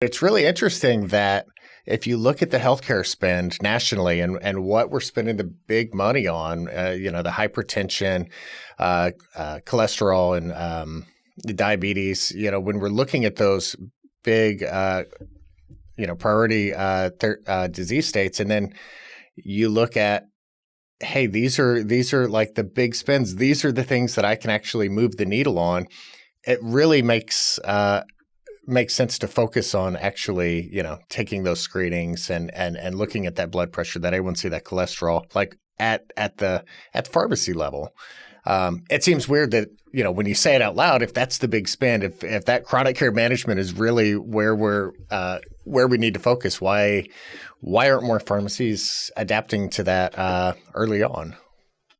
It's really interesting that if you look at the healthcare spend nationally and what we're spending the big money on, the hypertension, cholesterol, and the diabetes, when we're looking at those big, priority disease states, and then you look at, hey, these are like the big spends. These are the things that I can actually move the needle on. It really makes sense to focus on actually, taking those screenings and looking at that blood pressure, that A1C, that cholesterol, like at the pharmacy level. It seems weird that, when you say it out loud, if that's the big spend, if that chronic care management is really where we need to focus, why aren't more pharmacies adapting to that early on?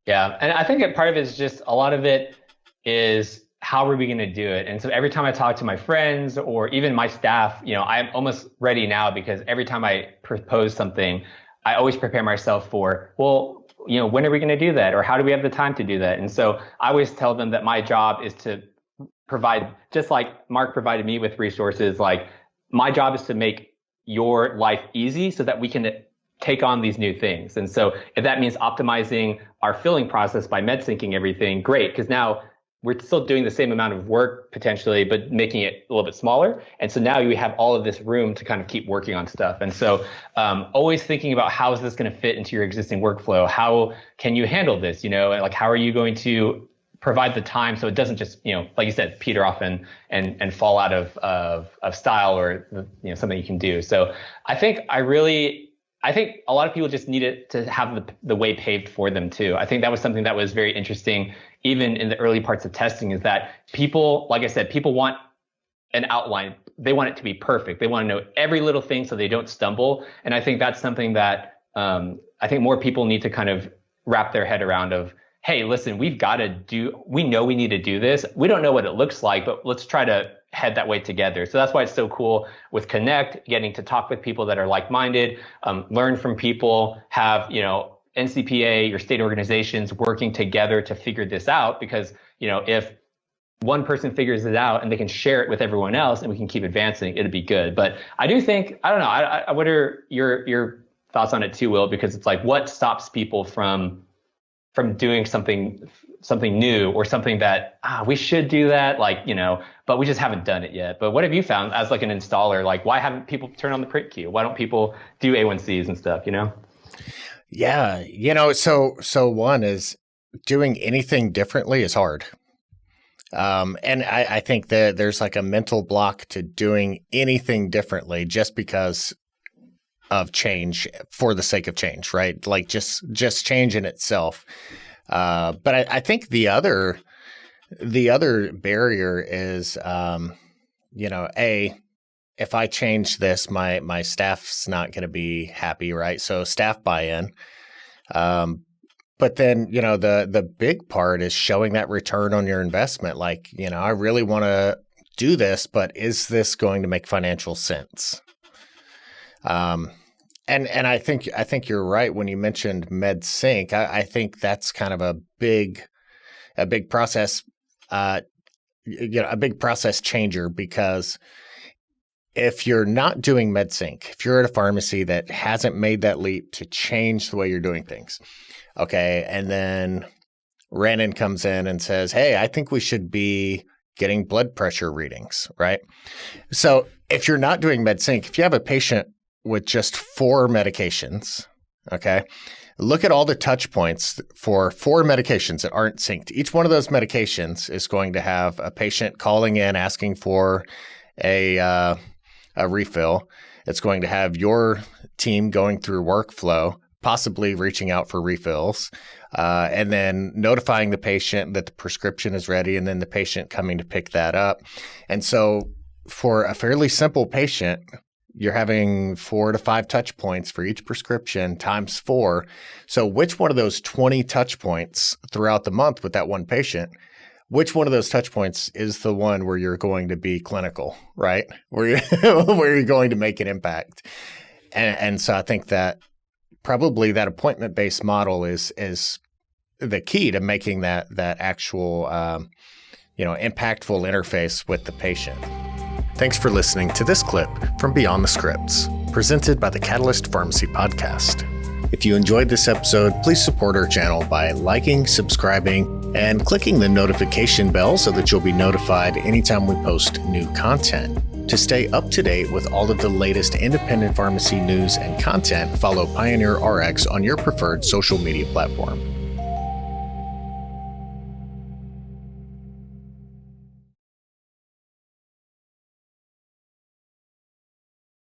Yeah, and I think that part of it is just, a lot of it is, how are we going to do it? And so every time I talk to my friends or even my staff, I'm almost ready now, because every time I propose something, I always prepare myself for, well, when are we going to do that? Or how do we have the time to do that? And so I always tell them that my job is to provide, just like Mark provided me with resources, like my job is to make your life easy so that we can take on these new things. And so if that means optimizing our filling process by med syncing everything, great, because now we're still doing the same amount of work potentially, but making it a little bit smaller. And so now you have all of this room to kind of keep working on stuff. And so always thinking about, how is this going to fit into your existing workflow? How can you handle this? And like, how are you going to provide the time so it doesn't just, like you said, peter off and fall out of style, or something you can do. So I think a lot of people just need it to have the way paved for them too. I think that was something that was very interesting, even in the early parts of testing, is that people, like I said, people want an outline. They want it to be perfect. They want to know every little thing so they don't stumble. And I think that's something that I think more people need to kind of wrap their head around of, hey, listen, we know we need to do this. We don't know what it looks like, but let's try to head that way together. So that's why it's so cool with Connect, getting to talk with people that are like-minded, learn from people, have, NCPA, your state organizations working together to figure this out. Because, if one person figures it out and they can share it with everyone else and we can keep advancing, it'd be good. But I do think, I don't know, what are your thoughts on it too, Will? Because it's like, what stops people from doing something new, or something that, we should do that, but we just haven't done it yet. But what have you found as like an installer? Like, why haven't people turned on the print queue? Why don't people do A1Cs and stuff, Yeah. So one is, doing anything differently is hard. And I think that there's like a mental block to doing anything differently just because of change for the sake of change, right? Like just change in itself. But I think the other barrier is, if I change this, my staff's not going to be happy, right? So staff buy-in. But then, the big part is showing that return on your investment. Like, I really want to do this, but is this going to make financial sense? And I think you're right when you mentioned MedSync. I think that's kind of a big process, a big process changer, because if you're not doing MedSync, if you're at a pharmacy that hasn't made that leap to change the way you're doing things, okay, and then Rannon comes in and says, hey, I think we should be getting blood pressure readings, right? So if you're not doing MedSync, if you have a patient with just 4 medications, okay, look at all the touch points for 4 medications that aren't synced. Each one of those medications is going to have a patient calling in asking for a refill. It's going to have your team going through workflow, possibly reaching out for refills, and then notifying the patient that the prescription is ready, and then the patient coming to pick that up. And so for a fairly simple patient, you're having 4 to 5 touch points for each prescription times 4. So which one of those 20 touch points throughout the month with that one patient, which one of those touch points is the one where you're going to be clinical, right? Where you're going to make an impact. And so I think that probably that appointment-based model is the key to making that actual, impactful interface with the patient. Thanks for listening to this clip from Beyond the Scripts, presented by the Catalyst Pharmacy Podcast. If you enjoyed this episode, please support our channel by liking, subscribing, and clicking the notification bell so that you'll be notified anytime we post new content. To stay up to date with all of the latest independent pharmacy news and content, follow PioneerRx on your preferred social media platform.